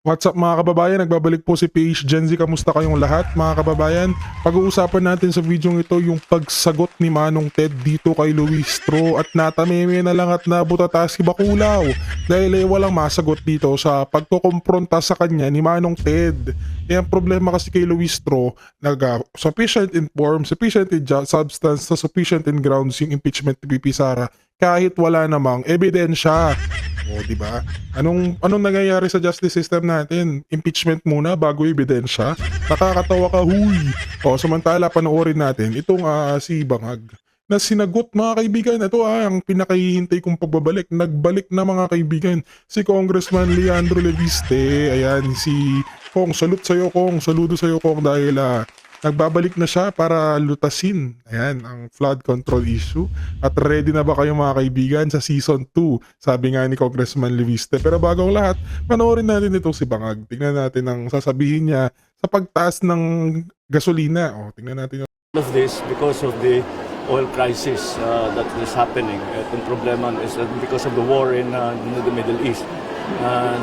What's up mga kababayan? Nagbabalik po si PH Gen Z. Kamusta kayong lahat mga kababayan? Pag-uusapan natin sa video ito yung pagsagot ni Manong Ted dito kay Luis Tro at natameme na lang at nabutata si Bakulaw dahil walang masagot dito sa pagkukumpronta sa kanya ni Manong Ted. Ang problema kasi kay Luis Tro, sufficient in form, sufficient in substance, sufficient in grounds yung impeachment ni PP Sara kahit wala namang ebidensya. O, di ba? Anong nangyayari sa justice system natin? Impeachment muna bago ebidensya? Nakakatawa ka, huy! O, samantala panoorin natin itong si Bangag na sinagot mga kaibigan. Ito ang pinakahihintay kong pagbabalik. Nagbalik na mga kaibigan. Si Congressman Leandro Leviste. Ayan, si Kong. Salute sa'yo, Kong. Saludo sa'yo, Kong, dahil nagbabalik na siya para lutasin. Ayan, ang flood control issue. At ready na ba kayo mga kaibigan sa season 2? Sabi nga ni Congressman Leviste. Pero bago ang lahat, panoorin natin itong si Bangag. Tingnan natin ang sasabihin niya sa pagtaas ng gasolina. O, tingnan natin. Of this because of the oil crisis that is happening. Itong problema is because of the war in the Middle East.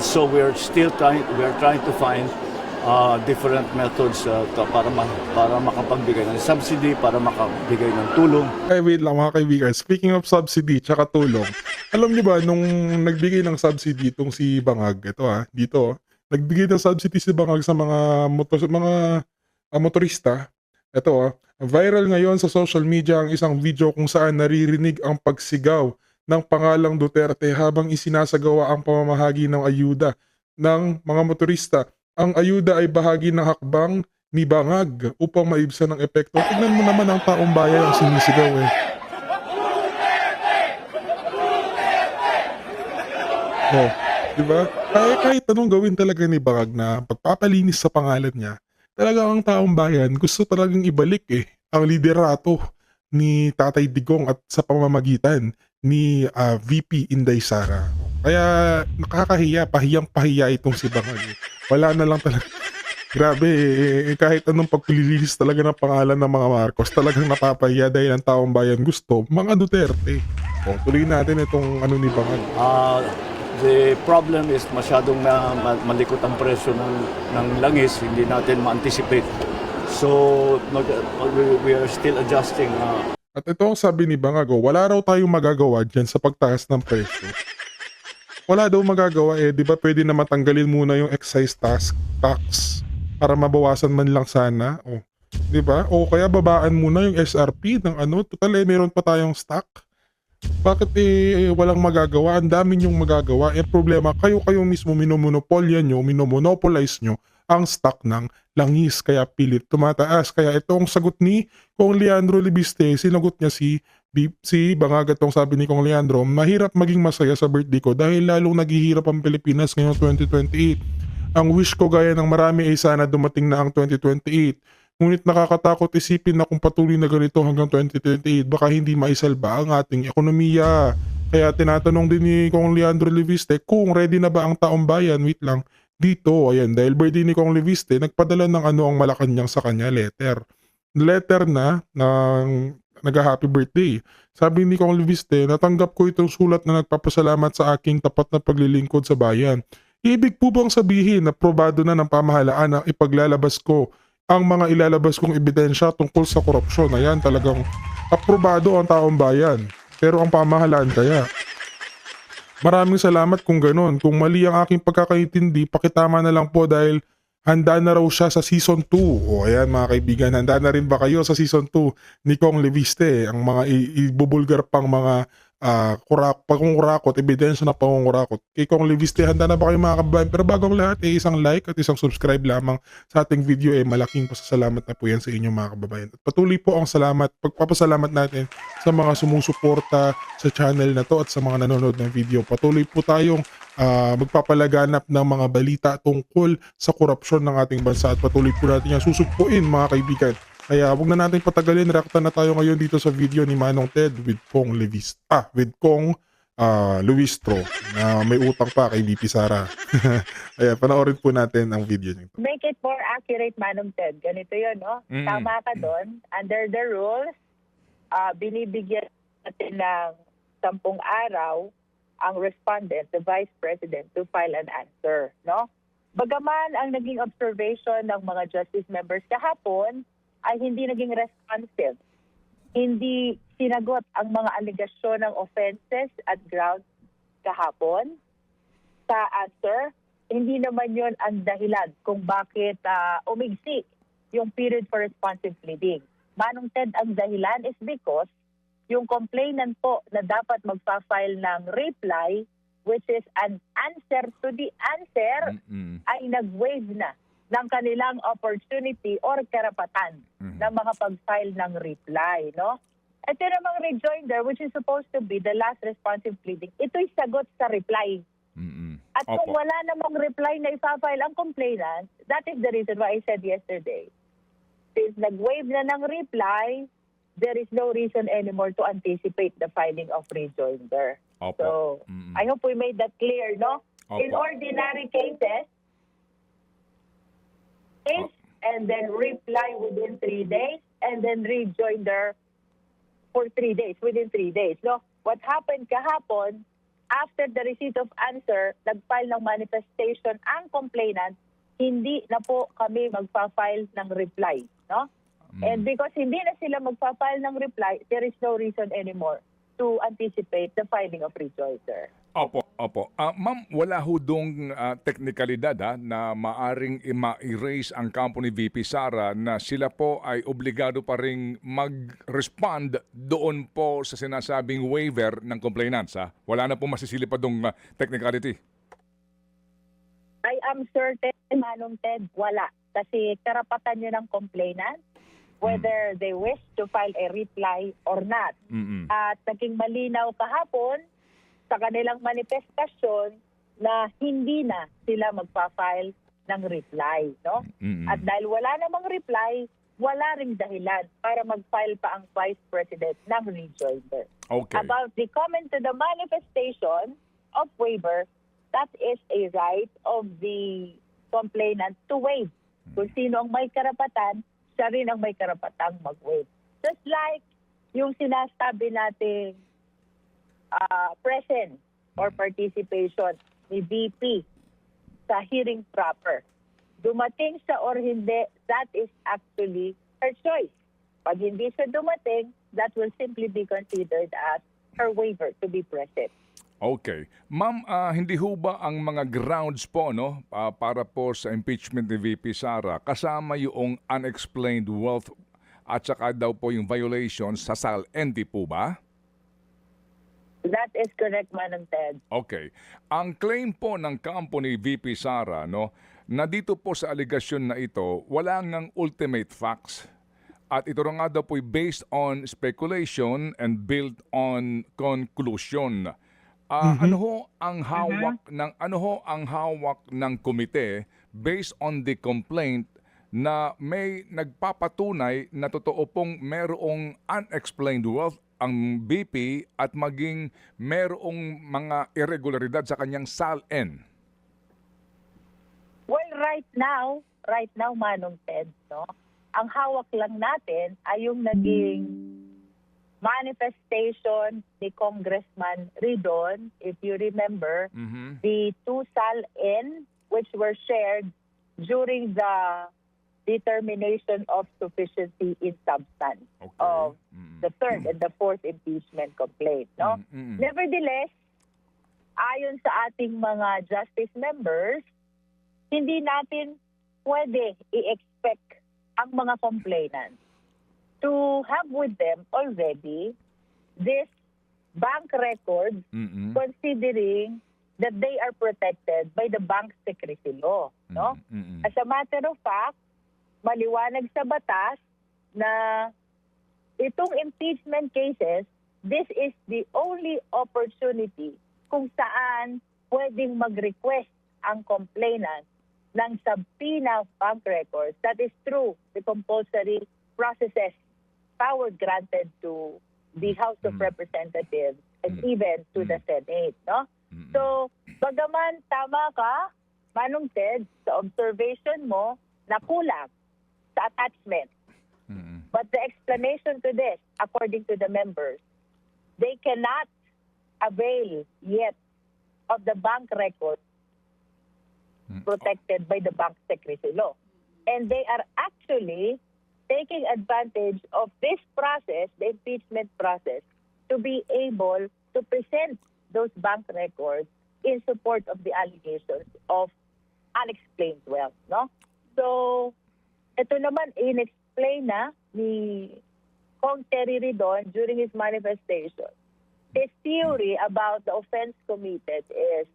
So we are trying to find different methods para makapagbigay ng subsidy, para makabigay ng tulong. Ay, wait lang mga kaibigan. Speaking of subsidy tsaka tulong, alam niyo ba nung nagbigay ng subsidy itong si Bangag, ito dito, nagbigay ng subsidy si Bangag sa mga motorista. Ito viral ngayon sa social media ang isang video kung saan naririnig ang pagsigaw ng pangalang Duterte habang isinasagawa ang pamamahagi ng ayuda ng mga motorista. Ang ayuda ay bahagi ng hakbang ni Bangag upang maibsan ang epekto. Tignan mo naman ang taong bayan ang sinisigaw eh. Oh, di ba? Kahit anong gawin talaga ni Bangag na pagpapalinis sa pangalan niya, talaga ang taong bayan gusto talagang ibalik ang liderato ni Tatay Digong at sa pamamagitan ni VP Inday Sara. Kaya nakakahiya, pahiyang-pahiya itong si Bangag eh. Wala na lang talaga. Grabe kahit anong pagpililinis talaga ng pangalan ng mga Marcos, talagang napapahiya dahil ang taong bayan gusto mga Duterte. O, tuloy natin itong ni Bangag. The problem is masyadong malikot ang presyo ng langis, hindi natin ma-anticipate. So we are still adjusting. At ito ang sabi ni Bangag, wala raw tayong magagawa dyan sa pagtaas ng presyo. Wala daw magagawa di ba pwede na matanggalin muna yung excise tax para mabawasan man lang sana, di ba? O kaya babaan muna yung SRP ng total meron pa tayong stock. Bakit walang magagawa? Ang dami niyong magagawa. Problema, kayo mismo minomonopolya nyo, minomonopolize nyo ang stock ng langis. Kaya pilit tumataas. Kaya itong sagot ni Kong Leandro Libiste, sinagot niya si Bangag. Itong sabi ni Kong Leandro, mahirap maging masaya sa birthday ko dahil lalong naghihirap ang Pilipinas ngayong 2028. Ang wish ko gaya ng marami ay sana dumating na ang 2028. Ngunit nakakatakot isipin na kung patuloy na ganito hanggang 2028, baka hindi maisalba ang ating ekonomiya. Kaya tinatanong din ni Kong Leandro Leviste kung ready na ba ang taong bayan. Wait lang, dito, ayan, dahil birthday ni Kong Leviste, nagpadala ng ang Malacanang sa kanya, letter. Letter na ng nag-happy birthday. Sabi ni Kong Leviste, natanggap ko itong sulat na nagpapasalamat sa aking tapat na paglilingkod sa bayan. Ibig po bang sabihin na probado na ng pamahalaan na ipaglalabas ko ang mga ilalabas kong ebidensya tungkol sa korupsyon? Ayan, talagang aprobado ang taong bayan. Pero ang pamahalaan kaya? Maraming salamat kung ganun. Kung mali ang aking pagkakaintindi, pakitama na lang po dahil handa na raw siya sa season 2. O ayan mga kaibigan, handa na rin ba kayo sa season 2 ni Kong Leviste? Ang mga ibubulgar pang mga pangungurakot, ebidensya na pangungurakot. Kay Kong Leviste, handa na ba kayo mga kababayan? Pero bago ang lahat, isang like at isang subscribe lamang sa ating video malaking pasasalamat na po yan sa inyo mga kababayan. At patuloy po ang pagpapasalamat natin sa mga sumusuporta sa channel na to at sa mga nanonood ng video. Patuloy po tayong magpapalaganap ng mga balita tungkol sa korupsyon ng ating bansa at patuloy po natin yan susugpuin mga kaibigan. Kaya huwag na natin patagalin, reacta na tayo ngayon dito sa video ni Manong Ted with Kong Luistro na may utang pa kay VP Sara. Ayan, panoorin po natin ang video niyo. Make it more accurate, Manong Ted. Ganito yun, no? Tama ka doon. Under the rules, binibigyan natin ng 10 araw ang respondent, the Vice President, to file an answer, no? Bagaman ang naging observation ng mga justice members kahapon ay hindi naging responsive. Hindi sinagot ang mga alegasyon ng offenses at grounds kahapon sa answer. Hindi naman yon ang dahilan kung bakit umigsi yung period for responsive pleading. Manong Ted, ang dahilan is because yung complainant po na dapat magpa-file ng reply, which is an answer to the answer, ay nag-waive na ng kanilang opportunity or karapatan na makapag-file ng reply, no? Ito namang rejoinder, which is supposed to be the last responsive pleading, ito'y sagot sa reply. At kung wala namang reply na ipafile ang complainant, that is the reason why I said yesterday, since nag-waive na ng reply, there is no reason anymore to anticipate the filing of rejoinder. Opo. So, I hope we made that clear, no? Opo. In ordinary cases, and then reply within 3 days, and then rejoinder for 3 days, within 3 days. No? What happened kahapon, after the receipt of answer, nag-file ng manifestation ang complainant, hindi na po kami magpa-file ng reply. No? And because hindi na sila magpa-file ng reply, there is no reason anymore to anticipate the filing of rejoinder. Opo. Ma'am, wala ho dong teknikalidad na maaring ma-erase ang kampo ni VP Sara na sila po ay obligado pa ring mag-respond doon po sa sinasabing waiver ng complainants. Wala na po masisilip pa dong technicality. I am certain, Manong Ted, wala. Kasi karapatan yun ng complainant, whether they wish to file a reply or not. At naging malinaw kahapon sa kanilang manifestasyon na hindi na sila magpa-file ng reply. No? At dahil wala namang reply, wala ring dahilan para mag-file pa ang Vice President ng rejoinder. Okay. About the comment to the manifestation of waiver, that is a right of the complainant to waive. Kung sino ang may karapatan, siya rin ang may karapatang mag-waive. Just like yung sinasabi natin presence or participation ni VP sa hearing proper. Dumating siya or hindi, that is actually her choice. Pag hindi siya dumating, that will simply be considered as her waiver to be present. Okay. Ma'am, hindi ho ba ang mga grounds po para po sa impeachment ni VP Sara kasama yung unexplained wealth at saka daw po yung violations sa SAL-N, di po ba? That is correct, Manong Ted. Okay. Ang claim po ng kampo ni VP Sara, na dito po sa aligasyon na ito, wala ngang ultimate facts. At ito nga daw po based on speculation and built on conclusion. Ano ho ang hawak ng komite based on the complaint na may nagpapatunay na totoo pong merong unexplained wealth ang BP at maging merong mga irregularidad sa kanyang SAL-N? Well, right now, Manong Ted, ang hawak lang natin ay yung naging manifestation ni Congressman Ridon, if you remember, the two SAL-N which were shared during the determination of sufficiency in substance of the third and the fourth impeachment complaint. No? Nevertheless, ayon sa ating mga justice members, hindi natin pwede i-expect ang mga complainants to have with them already this bank records considering that they are protected by the bank secrecy law. No? As a matter of fact, maliwanag sa batas na itong impeachment cases, this is the only opportunity kung saan pwedeng mag-request ang complainant ng subpoena bank records. That is through the compulsory processes power granted to the House of Representatives and even to the Senate. No? So, bagaman tama ka, Manong Ted, sa observation mo na kulang sa attachment. But the explanation to this, according to the members, they cannot avail yet of the bank record protected by the Bank Secrecy Law. And they are actually taking advantage of this process, the impeachment process, to be able to present those bank records in support of the allegations of unexplained wealth, no? So, ito naman, in-explain na ni Kong Terry Ridon during his manifestation. His theory about the offense committed is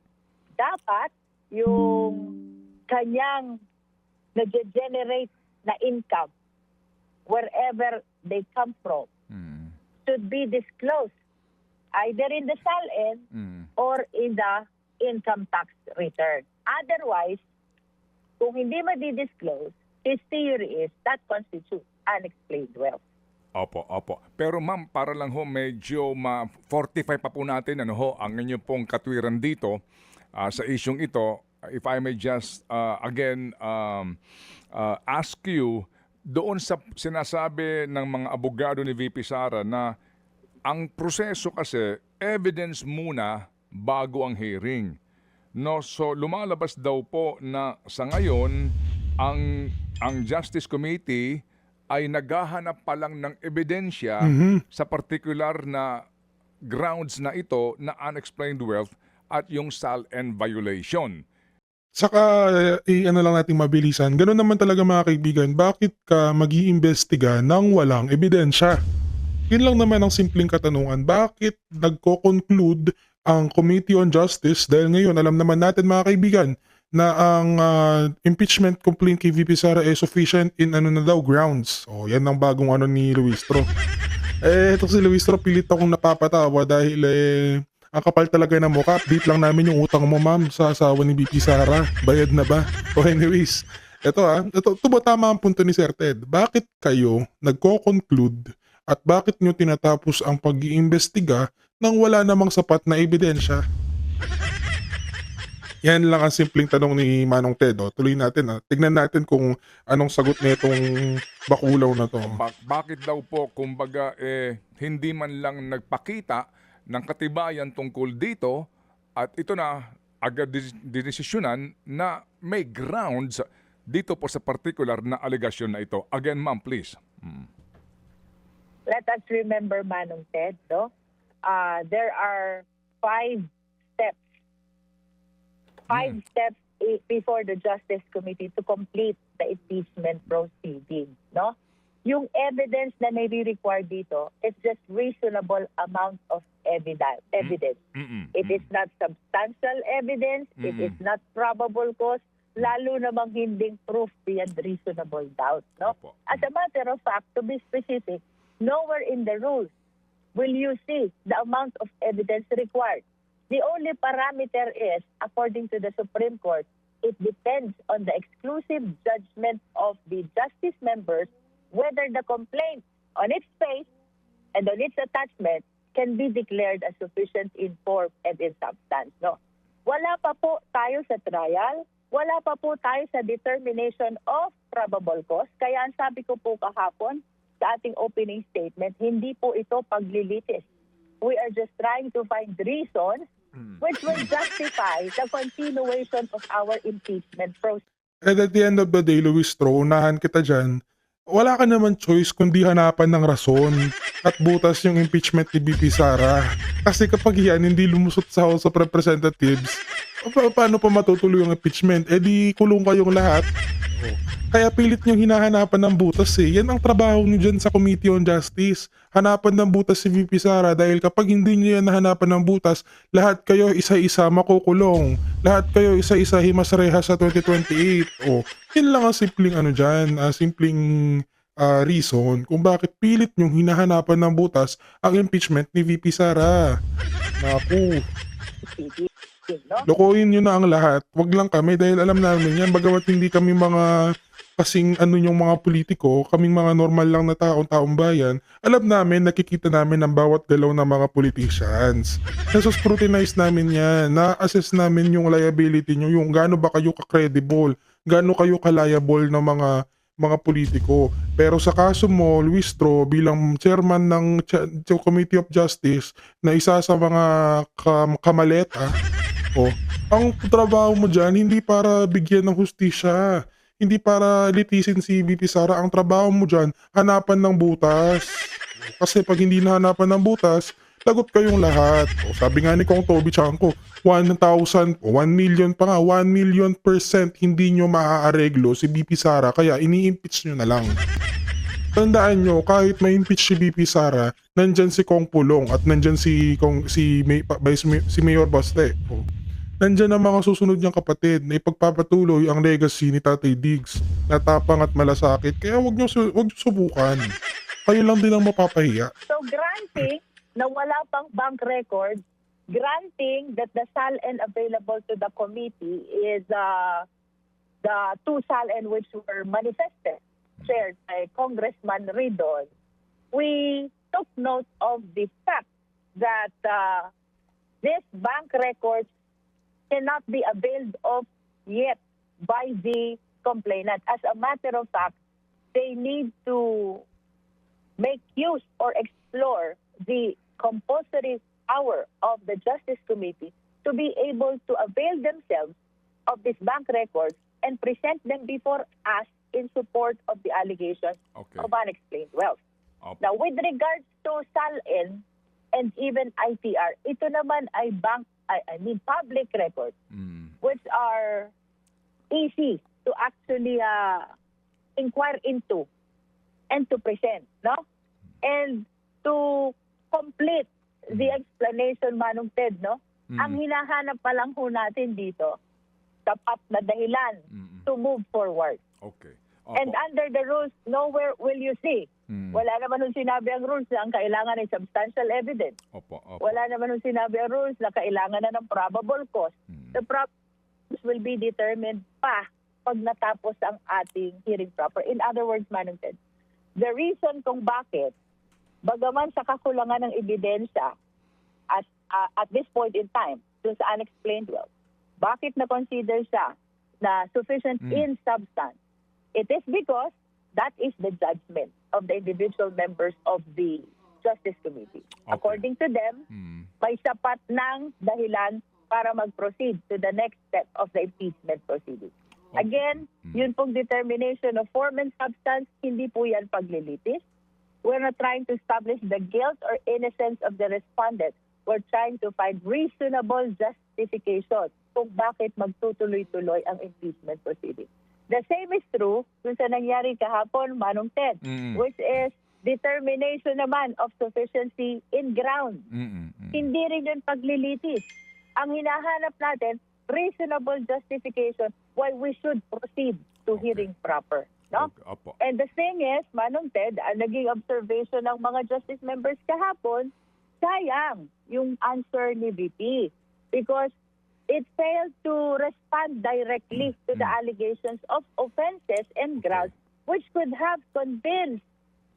dapat yung kanyang nag-generate na income wherever they come from should be disclosed either in the SALN or in the income tax return. Otherwise, kung hindi madi-disclose, his theory is that constitutes unexplained wealth. Opo. Pero ma'am, para lang ho medyo ma-fortify pa po natin ang inyong pong katwiran dito sa isyong ito. If I may just again ask you, doon sa sinasabi ng mga abogado ni VP Sara na ang proseso kasi evidence muna bago ang hearing. No, so lumalabas daw po na sa ngayon ang Justice Committee ay naghahanap pa lang ng ebidensya sa particular na grounds na ito na unexplained wealth at yung SALN violation. Saka, ano lang natin mabilisan, ganun naman talaga mga kaibigan, bakit ka mag-iimbestiga ng walang ebidensya? Yun lang naman ang simpleng katanungan, bakit nagko-conclude ang Committee on Justice dahil ngayon alam naman natin mga kaibigan na ang impeachment complaint kay VP Sara is sufficient in grounds. O, yan ang bagong ni Luistro. Ito si Luistro, pilit akong napapatawa dahil ang kapal talaga ng mukha. Update lang namin yung utang mo ma'am sa asawa ni VP Sara. Bayad na ba? O anyways, ito ba tama ang punto ni Sir Ted? Bakit kayo nagko-conclude at bakit nyo tinatapos ang pag-iimbestiga nang wala namang sapat na ebidensya? Yan lang ang simpleng tanong ni Manong Ted. Tuloy natin. Tignan natin kung anong sagot nitong bakulaw na to. Bakit daw po, kumbaga, hindi man lang nagpakita ng katibayan tungkol dito at ito na agad dinesisyonan na may grounds dito po sa particular na allegation na ito. Again, ma'am, please. Let us remember, Manong Ted, no? There are 5 steps. 5 steps before the Justice Committee to complete the impeachment proceeding, no? Yung evidence na may be required dito is just reasonable amount of evidence. It is not substantial evidence, it is not probable cause, lalo namang hinding proof beyond reasonable doubt, no? As a matter of fact, to be specific, nowhere in the rules will you see the amount of evidence required. The only parameter is, according to the Supreme Court, it depends on the exclusive judgment of the justice members whether the complaint on its face and on its attachment can be declared as sufficient in form and in substance. No? Wala pa po tayo sa trial, wala pa po tayo sa determination of probable cause. Kaya ang sabi ko po kahapon sa ating opening statement, hindi po ito paglilitis. We are just trying to find reasons which will justify the continuation of our impeachment process. And at the end of the day, Luistro, unahan kita dyan, wala ka naman choice kundi hanapan ng rason at butas yung impeachment ni VP Sara. Kasi kapag yan hindi lumusot sa House of Representatives, paano pa matutuloy yung impeachment? Di kulong kayong lahat. Kaya pilit niyong hinahanapan ng butas Yan ang trabaho niyo dyan sa Committee on Justice. Hanapan ng butas si VP Sara dahil kapag hindi niyo yan nahanapan ng butas, lahat kayo isa-isa makukulong. Lahat kayo isa-isa himasreha sa 2028. Yun lang ang simpleng simpleng reason kung bakit pilit niyong hinahanapan ng butas ang impeachment ni VP Sara. Naku. Lokohin nyo na ang lahat. Wag lang kami dahil alam namin yan. Bagamat hindi kami mga kasing yung mga politiko, kaming mga normal lang na taong bayan, alam namin, nakikita namin ang bawat galaw ng mga politicians. Nasa-scrutinize namin yan. Na-assess namin yung liability nyo, yung gaano ba kayo ka-credible, gaano kayo ka-liable ng mga mga politiko. Pero sa kaso mo, Luistro, bilang chairman ng Committee of Justice na isa sa mga kamaleta, oh, ang trabaho mo dyan hindi para bigyan ng hustisya, hindi para litisin si VP Sara. Ang trabaho mo dyan, hanapan ng butas. Kasi pag hindi nahanapan ng butas, lagot kayong lahat. O, sabi nga ni Kong Toby Chanko, 1,000, 1 million pa nga, 1,000,000% hindi nyo maaareglo si BP Sara, kaya ini-impeach nyo na lang. Tandaan nyo, kahit ma-impeach si BP Sara, nandyan si Kong Pulong at nandyan si Mayor Baste. O, nandyan ang mga susunod niyang kapatid na ipagpapatuloy ang legacy ni Tatay Diggs na tapang at malasakit. Kaya wag nyo subukan. Kayo lang din ang mapapahiya. So granting na wala pang bank record, granting that the SALN available to the committee is the 2 SALN which were manifested, shared by Congressman Ridon, we took note of the fact that this bank records cannot be availed of yet by the complainant. As a matter of fact, they need to make use or explore the compulsory power of the Justice Committee to be able to avail themselves of these bank records and present them before us in support of the allegations of unexplained wealth. Opo. Now, with regards to SALN and even ITR, ito naman ay public records which are easy to actually inquire into and to present, no? And to complete the explanation, Manong Ted, no? Ang hinahanap pa lang ho natin dito, tapat na dahilan to move forward. Okay. And under the rules, nowhere will you see. Wala naman nung sinabi ang rules na ang kailangan ay substantial evidence. Wala naman nung sinabi ang rules na kailangan na ng probable cause. The probable cause will be determined pa pag natapos ang ating hearing proper. In other words, Manong Ted, the reason kung bakit, bagaman sa kakulangan ng ebidensya at this point in time, dun sa unexplained wealth, bakit na-consider siya na sufficient in substance? It is because that is the judgment of the individual members of the Justice Committee. Okay. According to them, may sapat ng dahilan para mag-proceed to the next step of the impeachment proceedings. Again, yun pong determination of form and substance, hindi po yan paglilitis. We're not trying to establish the guilt or innocence of the respondent. We're trying to find reasonable justification kung bakit magtutuloy-tuloy ang impeachment proceeding. The same is true dun sa nangyari kahapon, Manong Ted, which is determination naman of sufficiency in ground. Hindi rin yun paglilitis. Ang hinahanap natin, reasonable justification why we should proceed to hearing proper. No? And the thing is, Manong Ted, ang naging observation ng mga justice members kahapon, sayang yung answer ni VP because it failed to respond directly to the allegations of offenses and grounds which could have convinced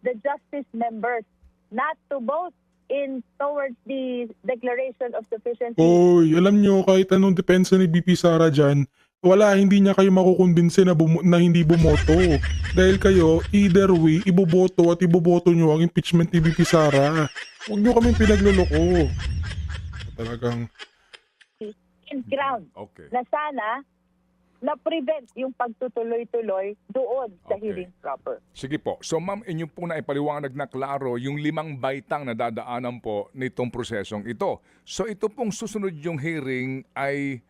the justice members not to vote in towards the declaration of sufficiency. Oy, alam nyo, kahit anong depensa ni BP Sara dyan, hindi niya kayo makukumbinse na hindi bumoto. Dahil kayo, either way, iboboto at iboboto nyo ang impeachment ni BP Sara. Huwag nyo kaming pinagluloko. Talagang In ground na sana na-prevent yung pagtutuloy-tuloy doon sa hearing proper. Sige po. So ma'am, inyo po na ipaliwanag na klaro yung 5 baitang na dadaanan po nitong prosesong ito. So ito pong susunod yung hearing ay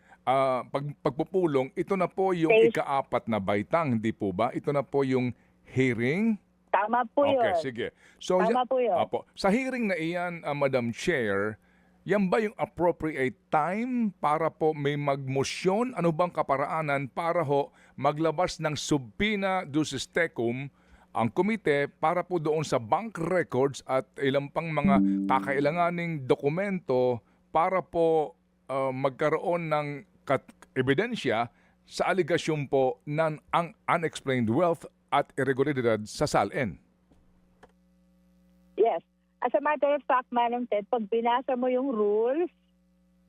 pagpupulong, ito na po yung ika-4 na baitang, hindi po ba? Ito na po yung hearing? Tama po yun. Okay, sige. So, Tama po yun. Sa hearing na iyan, Madam Chair, yan ba yung appropriate time para po may magmosyon? Ano bang kaparaanan para ho maglabas ng subpoena ducis tecum ang komite para po doon sa bank records at ilang pang mga kakailanganing dokumento para po magkaroon ng ebidensya sa aligasyon po ng ang unexplained wealth at irregularidad sa SALN? Yes. As a matter of fact, Manong Ted, pag binasa mo yung rules,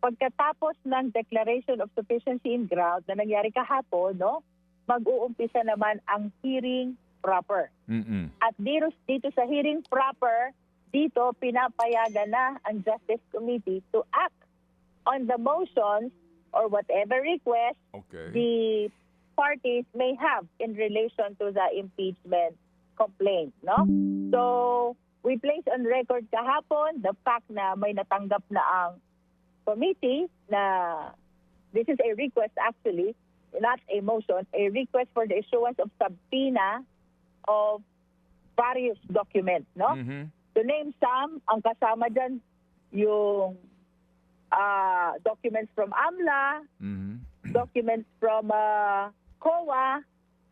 pagkatapos ng Declaration of Sufficiency in Ground na nangyari kahapon, no, mag-uumpisa naman ang hearing proper. Mm-mm. At dito sa hearing proper, dito pinapayagan na ang Justice Committee to act on the motions or whatever request Okay. the parties may have in relation to the impeachment complaint, no? So, we place on record kahapon the fact na may natanggap na ang committee na this is a request actually, not a motion, a request for the issuance of subpoena of various documents, no? Mhm. To name some, ang kasama dyan yung documents from AMLA, Mhm. documents from COA,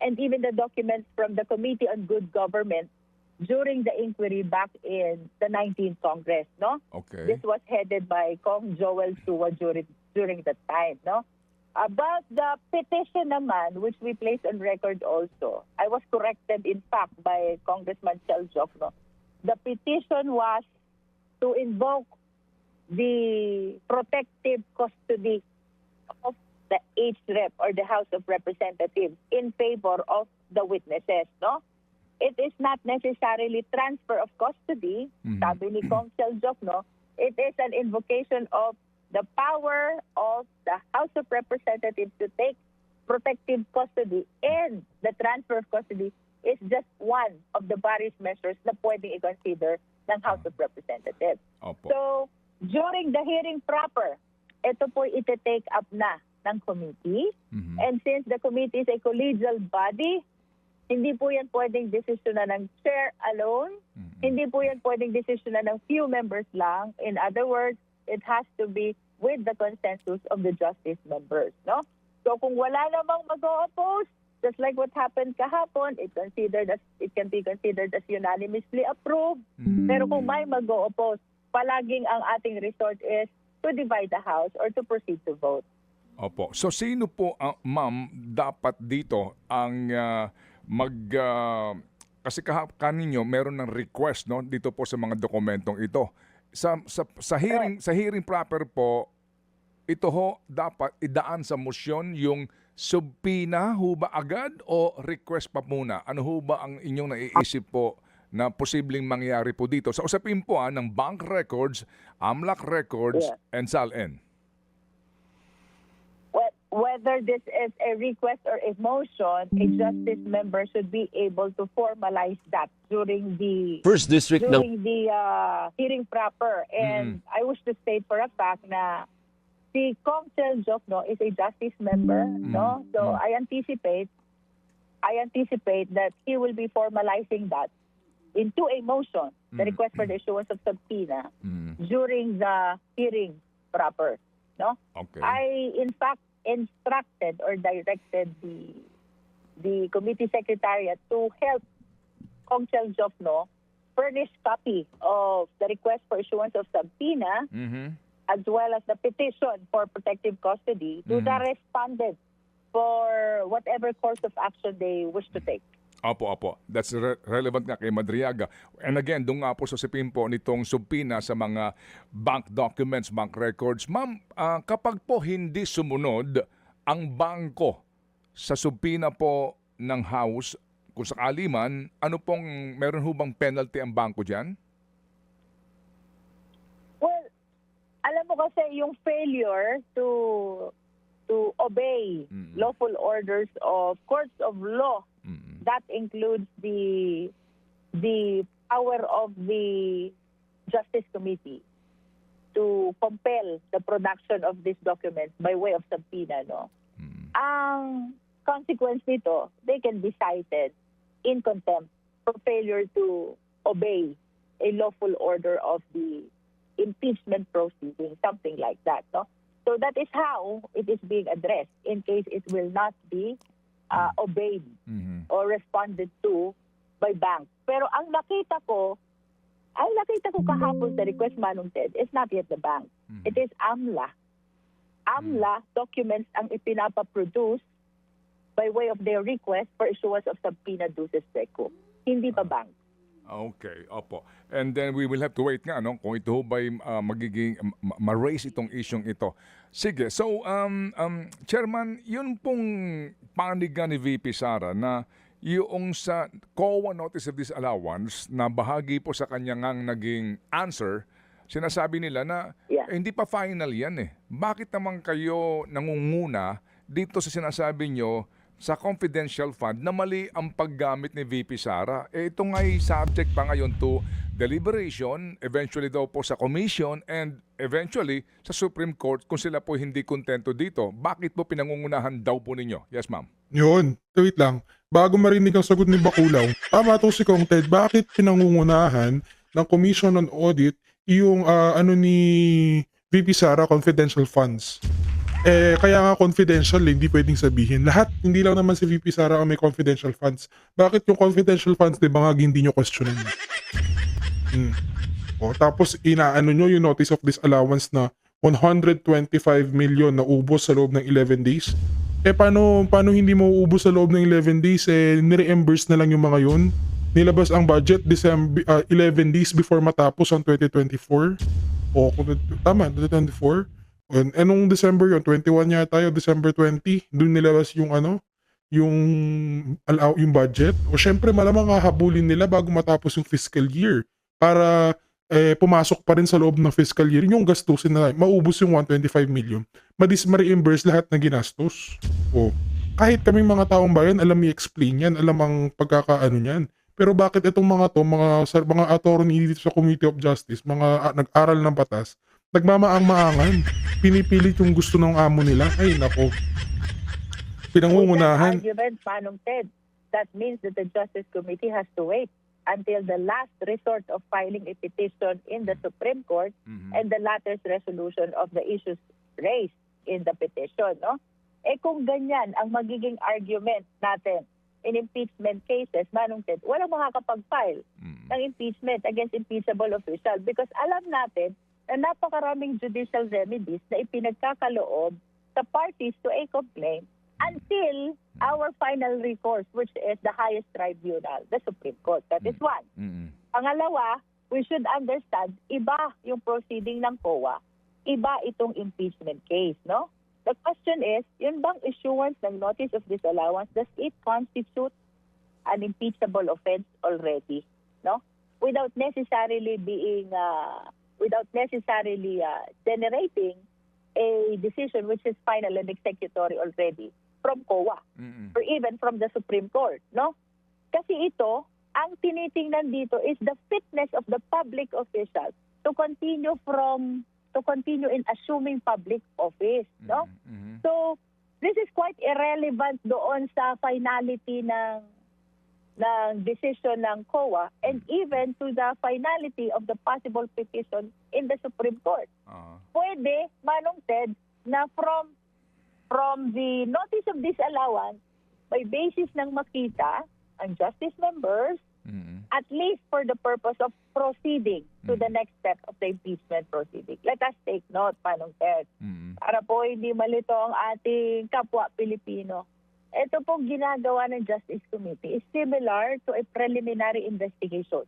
and even the documents from the Committee on Good Government during the inquiry back in the 19th Congress, no? Okay. This was headed by Kong Joel Chua during that time, no? About the petition naman, which we placed on record also, I was corrected in fact by Congressman Cheljoc, no? The petition was to invoke the protective custody of the HREP or the House of Representatives in favor of the witnesses, no? It is not necessarily transfer of custody, sabi ni Kong Cheljoc, no? It is an invocation of the power of the House of Representatives to take protective custody, and the transfer of custody is just one of the various measures na pwedeng i-consider ng House of Representatives. Opo. So, during the hearing proper, ito po ite-take up na ng committee. Mhm. And since the committee is a collegial body, hindi po yan pwedeng desisyonan ng chair alone. Hindi po yan pwedeng desisyonan ng few members lang. In other words, it has to be with the consensus of the justice members, no? So kung wala namang mag-o-oppose, just like what happened kahapon, it can be considered as unanimously approved. Pero kung may mag-o-oppose, palaging ang ating resort is to divide the house or to proceed to vote. Opo. So sino po, ma'am, dapat dito ang kasi kaninyo meron ng request, no, dito po sa mga dokumentong ito. Sa hearing proper po, ito ho dapat idaan sa motion yung subpoena ho ba agad o request pa muna? Ano ho ba ang inyong naiisip po na posibleng mangyari po dito sa usapin po ng bank records, AMLAC records, Yeah. and SALN? Whether this is a request or a motion, a justice member should be able to formalize that during the First District ng hearing proper. And I wish to state for a fact na si Kong Cheljoc, no, is a justice member, no? So I anticipate that he will be formalizing that into a motion, the request for the issuance of subpoena during the hearing proper, no? Okay. I in fact instructed or directed the committee secretariat to help Kong Cheljoc, no, furnish copy of the request for issuance of subpoena as well as the petition for protective custody to the respondent for whatever course of action they wish to take. Opo. That's relevant nga kay Madriaga. And again, doon nga po sa sipin po nitong subpoena sa mga bank documents, bank records. Ma'am, kapag po hindi sumunod ang bangko sa subpoena po ng House, kung sakali man, ano pong, meron ho bang penalty ang bangko dyan? Well, alam mo kasi yung failure to obey lawful orders of courts of law, that includes the power of the Justice Committee to compel the production of these documents by way of subpoena, no? Ang consequence nito, they can be cited in contempt for failure to obey a lawful order of the impeachment proceeding, something like that, no? So that is how it is being addressed in case it will not be obeyed or responded to by banks. Pero ang nakita ko kahapon sa request, Manong Ted, is not yet the bank. It is AMLA. AMLA documents ang ipinapaproduce by way of their request for issuance of subpoena duces reco. Hindi pa bank. Okay, opo. And then we will have to wait nga, no, kung ito ba'y magiging ma-raise itong isyong ito. Sige, so Chairman, yun pong panigan ni VP Sara na yung sa COA Notice of Disallowance na bahagi po sa kanyang naging answer, sinasabi nila na Yeah. hindi pa final yan eh. Bakit naman kayo nangunguna dito sa sinasabi nyo sa confidential fund na mali ang paggamit ni VP Sara? Ito nga'y subject pa ngayon to deliberation, eventually daw po sa commission, and eventually sa Supreme Court kung sila po hindi kontento dito. Bakit po pinangungunahan daw po ninyo? Yes, ma'am. Yun, wait lang. Bago marinig ang sagot ni Bakulaw, tama to si Kong Ted, bakit pinangungunahan ng Commission on Audit yung ni VP Sara confidential funds? Kaya nga confidential, hindi pwedeng sabihin. Lahat, hindi lang naman si VP Sara ang may confidential funds. Bakit yung confidential funds, di ba nga hindi nyo questionin? Tapos inaano nyo yung notice of disallowance na 125 million na ubos sa loob ng 11 days. Paano hindi mo ubos sa loob ng 11 days? Nire-reimburse na lang yung mga yun. Nilabas ang budget 11 days before matapos ang 2024. Tama, 2024. Nung December yun, 21 yata yun, December 20, doon nilabas yung yung budget. O syempre malamang hahabulin nila bago matapos yung fiscal year para pumasok pa rin sa loob ng fiscal year yung gastusin na maubos yung 125 million. Ma-reimburse lahat na ginastos. Kahit kaming mga taong bayan, alam i-explain yan, alam ang pagkakaano niyan. Pero bakit itong mga attorney dito sa Committee of Justice, mga nag-aral ng batas, nagmamaang-maangan, pinipilit yung gusto ng amo nila? Ay, nako. Pinangungunahan. With that argument, Manong Ted, that means that the Justice Committee has to wait until the last resort of filing a petition in the Supreme Court and the latter's resolution of the issues raised in the petition. No? Kung ganyan ang magiging argument natin in impeachment cases, Manong Ted, walang makakapag-file ng impeachment against impeachable official because alam natin na napakaraming judicial remedies na ipinagkakaloob sa parties to a complaint until our final recourse, which is the highest tribunal, the Supreme Court. That is one. Pangalawa, we should understand, iba yung proceeding ng COA, iba itong impeachment case, no? The question is, yun bang issuance ng notice of disallowance, does it constitute an impeachable offense already, no? Without necessarily generating a decision which is final and executory already from COA or even from the Supreme Court, no? Kasi ito, ang tinitingnan dito is the fitness of the public official to continue in assuming public office, no? So, this is quite irrelevant doon sa finality ng decision ng COA and even to the finality of the possible petition in the Supreme Court. Pwede, Manong Ted, na from the notice of disallowance, by basis ng makita ang justice members, at least for the purpose of proceeding to the next step of the impeachment proceeding. Let us take note, Manong Ted, para po hindi malito ang ating kapwa Pilipino. Ito pong ginagawa ng Justice Committee is similar to a preliminary investigation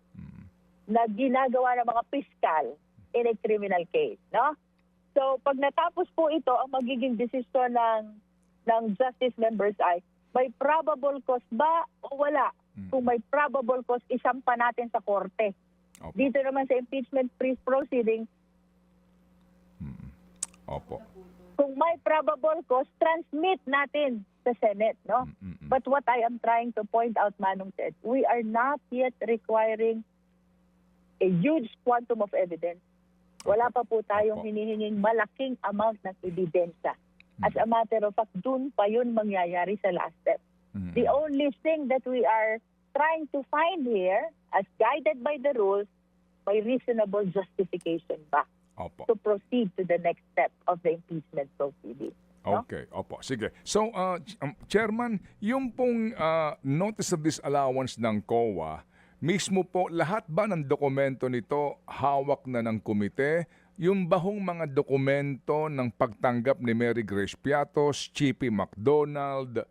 na ginagawa ng mga piskal in a criminal case, no? So, pag natapos po ito, ang magiging desisyon ng justice members ay may probable cause ba o wala? Kung may probable cause, isampa natin sa korte. Dito naman sa impeachment proceeding, kung may probable cause, transmit natin sa Senate, no? But what I am trying to point out, Manong Ted, we are not yet requiring a huge quantum of evidence. Wala pa po tayong hinihinging malaking amount ng ebidensya. As a matter of fact, dun pa yun mangyayari sa last step. The only thing that we are trying to find here, as guided by the rules, may reasonable justification ba to proceed to the next step of the impeachment proceeding. No? Okay, opo. Sige. So, Chairman, yung pong notice of disallowance ng COA, mismo po, lahat ba ng dokumento nito hawak na ng komite? Yung bahong mga dokumento ng pagtanggap ni Mary Grace Piatos, Chippy McDonald,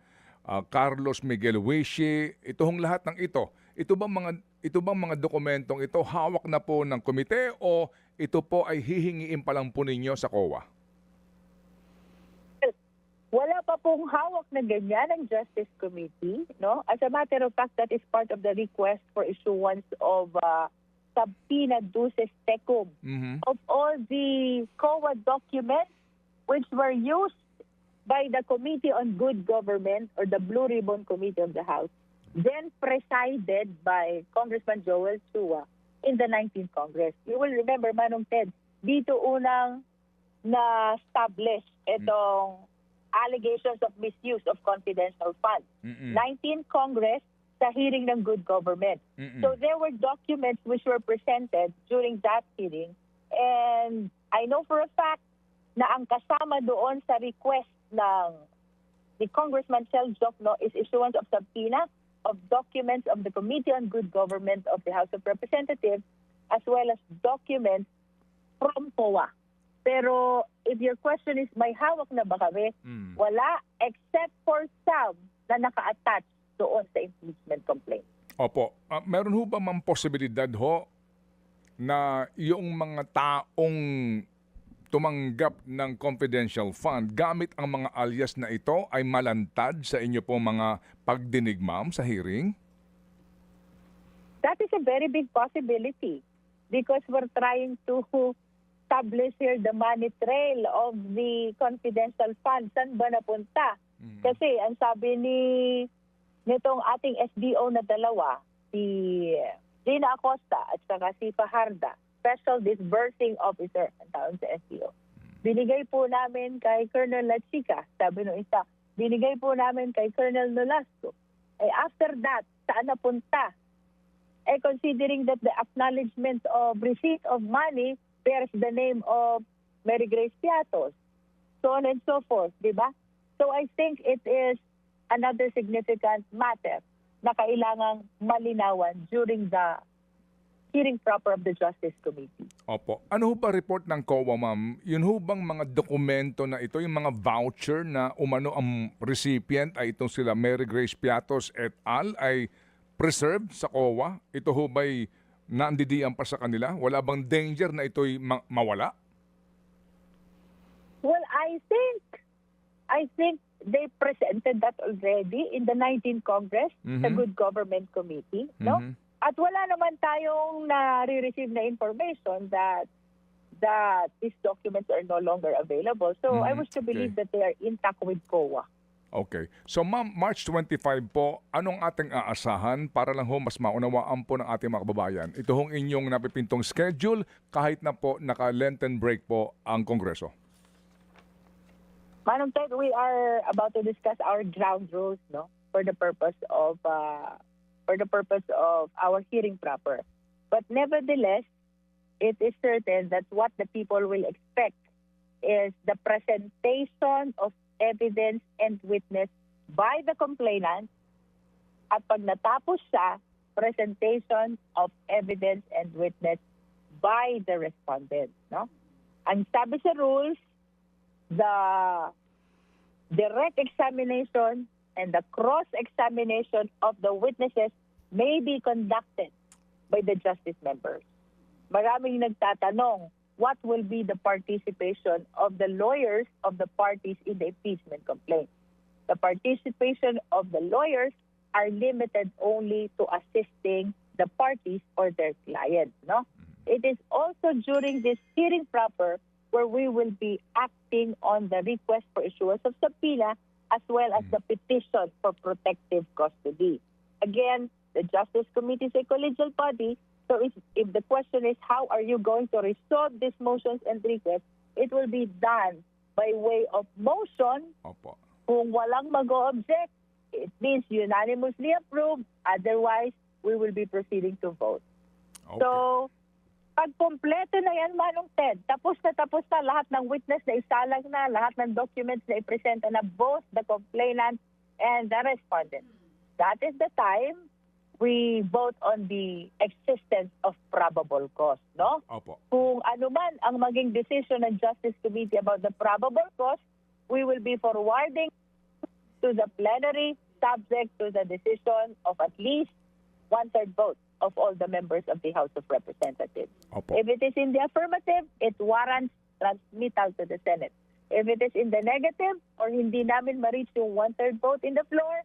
Carlos Miguel Wishi, itong lahat ng ito bang mga dokumentong ito hawak na po ng komite o ito po ay hihingiin pa lang po ninyo sa COA? Wala pa pong hawak na ganyan ang Justice Committee, no? As a matter of fact, that is part of the request for issuance of subpoena duces tecum of all the COA documents which were used by the Committee on Good Government or the Blue Ribbon Committee of the House, then presided by Congressman Joel Chua in the 19th Congress. You will remember, Manong Ted, dito unang na-establish itong allegations of misuse of confidential funds. 19th Congress sa hearing ng Good Government. So there were documents which were presented during that hearing, and I know for a fact na ang kasama doon sa request ng ni Congressman Sel Jokno is issuance of subpoena of documents of the Committee on Good Government of the House of Representatives as well as documents from COA. Pero if your question is may hawak na ba kami, wala except for some na naka-attach doon sa impeachment complaint. Opo. Meron ho ba mang posibilidad ho na yung mga taong tumanggap ng confidential fund gamit ang mga alias na ito ay malantad sa inyo po mga pagdinig, ma'am, sa hearing? That is a very big possibility because we're trying to establish here the money trail of the confidential funds. Saan ba napunta? Kasi ang sabi nitong ating SDO na dalawa, si Gina Acosta at saka si Fajarda, Special Disbursing Officer ang tawag sa SDO. Binigay po namin kay Colonel Lachica, sabi nung isa, binigay po namin kay Colonel Nolasco. After that, saan napunta? Considering that the acknowledgement of receipt of money bears the name of Mary Grace Piatos, so on and so forth, di ba? So I think it is another significant matter na kailangang malinawan during the hearing proper of the Justice Committee. Opo. Ano ho ba report ng COA, ma'am? Yun ho bang mga dokumento na ito, yung mga voucher na umano ang recipient ay itong sila Mary Grace Piatos et al. Ay preserved sa COA? Ito ho ba'y naandidiyan pa sa kanila? Wala bang danger na ito'y mawala? Well, I think they presented that already in the 19th Congress, the Good Government Committee, no? At wala naman tayong nare-receive na information that these documents are no longer available. So I wish to believe that they are intact with COA. Okay. So ma'am, March 25 po, anong ating aasahan para lang ho mas maunawaan po ng ating mga kababayan? Ito hong inyong napipintong schedule kahit na po naka-Lenten break po ang Kongreso. Manong Ted, we are about to discuss our ground rules, no, for the purpose of our hearing proper. But nevertheless, it is certain that what the people will expect is the presentation of evidence and witness by the complainant at pag natapos siya, presentation of evidence and witness by the respondent. No? Ang sabi sa rules, the direct examination and the cross-examination of the witnesses may be conducted by the justice members. Maraming nagtatanong, what will be the participation of the lawyers of the parties in the impeachment complaint? The participation of the lawyers are limited only to assisting the parties or their clients. No? It is also during this hearing proper where we will be acting on the request for issuance of subpoena as well as the petition for protective custody. Again, the Justice Committee is a collegial body. So if the question is how are you going to resolve these motions and requests, it will be done by way of motion. Opo. Kung walang mag-o-object, it means unanimously approved. Otherwise, we will be proceeding to vote. Okay. So, pag kompleto na yan, Manong Ted, tapos na lahat ng witness na isalang na, lahat ng documents na ipresenta na both the complainant and the respondent. That is the time we vote on the existence of probable cause, no? Opo. Kung ano man ang maging decision ng Justice Committee about the probable cause, we will be forwarding to the plenary subject to the decision of at least one-third vote of all the members of the House of Representatives. Opo. If it is in the affirmative, it warrants transmittal to the Senate. If it is in the negative or hindi namin ma-reach yung one-third vote in the floor,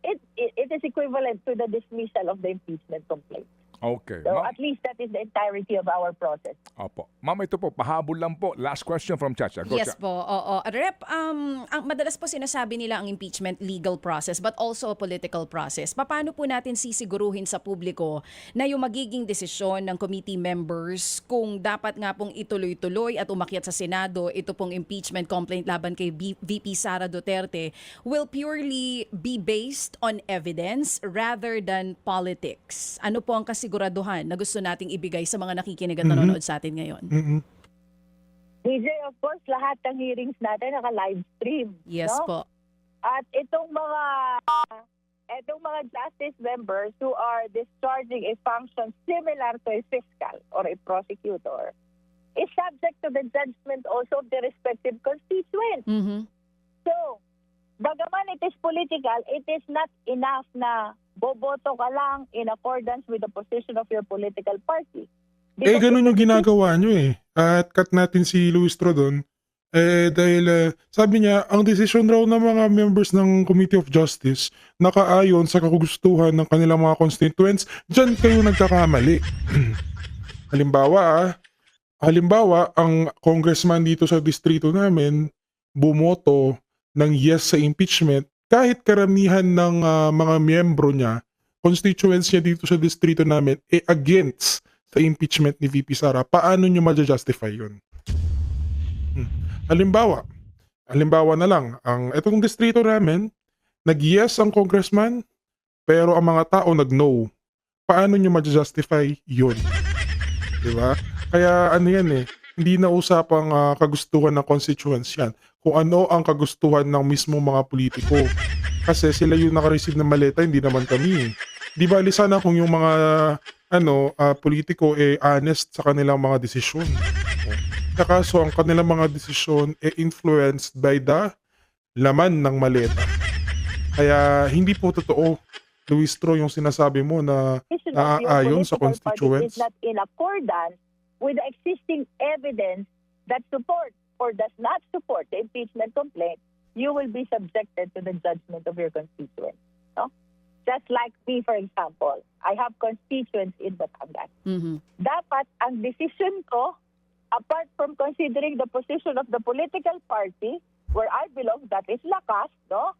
it is equivalent to the dismissal of the impeachment complaint. Okay. So Ma'am, at least that is the entirety of our process. opo. Ma'am, ito po, pahabol lang po. Last question from Chacha. Go, Yes Cha. po, oo. Rep, ang madalas po sinasabi nila ang impeachment legal process but also a political process. Paano po natin sisiguruhin sa publiko na yung magiging desisyon ng committee members kung dapat nga pong ituloy-tuloy at umakyat sa Senado ito pong impeachment complaint laban kay VP Sara Duterte will purely be based on evidence rather than politics? Ano po ang kasiguraduhan na gusto nating ibigay sa mga nakikinig at nanonood sa atin ngayon? Mm-mm. DJ, of course, lahat ng hearings natin naka-live stream. Yes no? po. At itong mga justice members who are discharging a function similar to a fiscal or a prosecutor is subject to the judgment also of the respective constituents. Mhm. So, bagaman it is political, it is not enough na boboto ka lang in accordance with the position of your political party. Ganun yung ginagawa nyo eh. At cut natin si Luis Tro doon. Dahil sabi niya, ang desisyon raw ng mga members ng Committee of Justice nakaayon sa kagustuhan ng kanilang mga constituents, dyan kayo nagkakamali. Halimbawa, ang congressman dito sa distrito namin bumoto ng yes sa impeachment, kahit karamihan ng mga miyembro niya, constituents niya dito sa distrito namin, against sa impeachment ni VP Sara, paano nyo ma-justify yun? Halimbawa na lang, etong distrito namin, nag-yes ang congressman, pero ang mga tao nag-no. Paano nyo ma-justify yun? Diba? Kaya ano yan eh, hindi na usapang kagustuhan ng constituents yan. Kung ano ang kagustuhan ng mismo mga politiko. Kasi sila yung naka-receive ng maleta, hindi naman kami eh. Di ba, sana kung yung mga politiko honest sa kanilang mga desisyon. Kaso ang kanilang mga desisyon influenced by the laman ng maleta. Kaya hindi po totoo, Luis Tro, yung sinasabi mo na naaayon sa constituents. Is not in accordance with the existing evidence that supports or does not support the impeachment complaint, you will be subjected to the judgment of your constituents. No? Just like me, for example, I have constituents in Batangas. Mhm. Dapat ang decision ko, apart from considering the position of the political party where I belong, that is Lakas, no?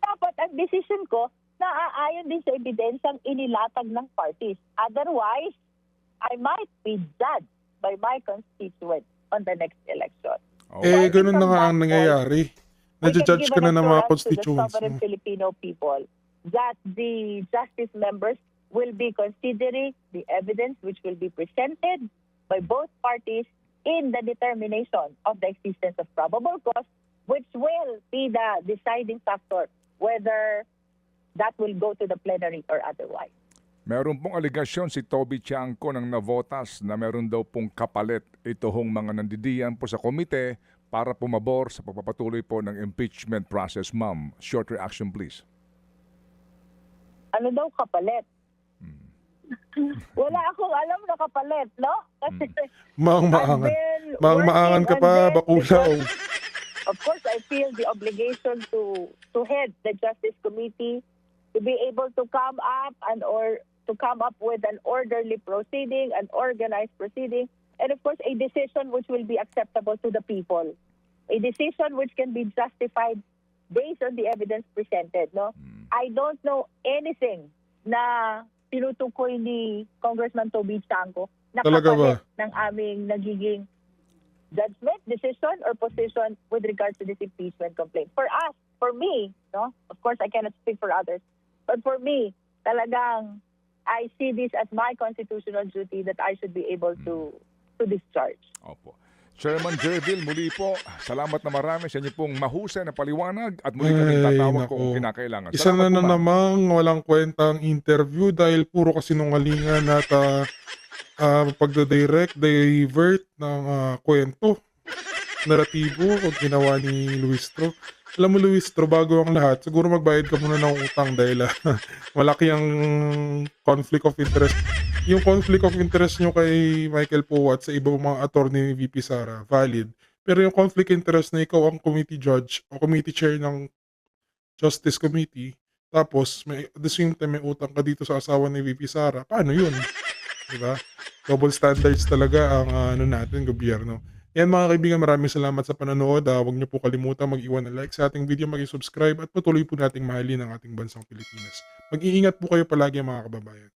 Dapat ang decision ko naaayon din sa ebidensyang inilatag ng parties. Otherwise, I might be judged by my constituents on the next election. Ganun na nga ang nangyayari. Nadja-judge ka na ng mga constituents To the sovereign mo. Filipino people that the justice members will be considering the evidence which will be presented by both parties in the determination of the existence of probable cause, which will be the deciding factor whether that will go to the plenary or otherwise. Meron pong aligasyon si Toby Tiangco ng Navotas na meron daw pong kapalit ito hong mga nandidiyan po sa komite para pumabor sa pagpapatuloy po ng impeachment process, ma'am. Short reaction, please. Ano daw kapalit? Wala akong alam na kapalit, no? Kasi Maangan ka pa, bakulaw. Of course, I feel the obligation to head the Justice Committee to be able to come up with an orderly proceeding, an organized proceeding, and of course a decision which will be acceptable to the people. A decision which can be justified based on the evidence presented, no? I don't know anything na tinutukoy ni Congressman Toby Tiangco na Talaga ba? kapalit ng aming nagiging judgment, decision, or position with regard to this impeachment complaint. For us, for me, no? Of course, I cannot speak for others, but for me, talagang I see this as my constitutional duty that I should be able to discharge. Opo. Chairman Jervil, muli po, salamat na marami sa inyo pong mahusay na paliwanag at muli kaming tatawag nako. kung kinakailangan. Isa Salamat na po, ma'am. namang walang kwentang interview dahil puro kasinungalingan at divert ng kwento, naratibo o ginawa ni Luis Tro. Alam mo, Luis Tro, bago ang lahat, siguro magbayad ka muna ng utang dahil malaki ang conflict of interest. Yung conflict of interest nyo kay Michael Puwat sa ibang mga attorney ni VP Sara, valid. Pero yung conflict interest na ikaw ang committee judge o committee chair ng Justice Committee, tapos at the same time may utang ka dito sa asawa ni VP Sara, paano yun? 'Di ba? Double standards talaga ang ano natin, gobyerno. Yan mga kaibigan, maraming salamat sa panonood. Huwag niyo po kalimutan mag-iwan ng like sa ating video, mag-subscribe at patuloy po nating mahalin ang ating bansang Pilipinas. Mag-iingat po kayo palagi mga kababayan.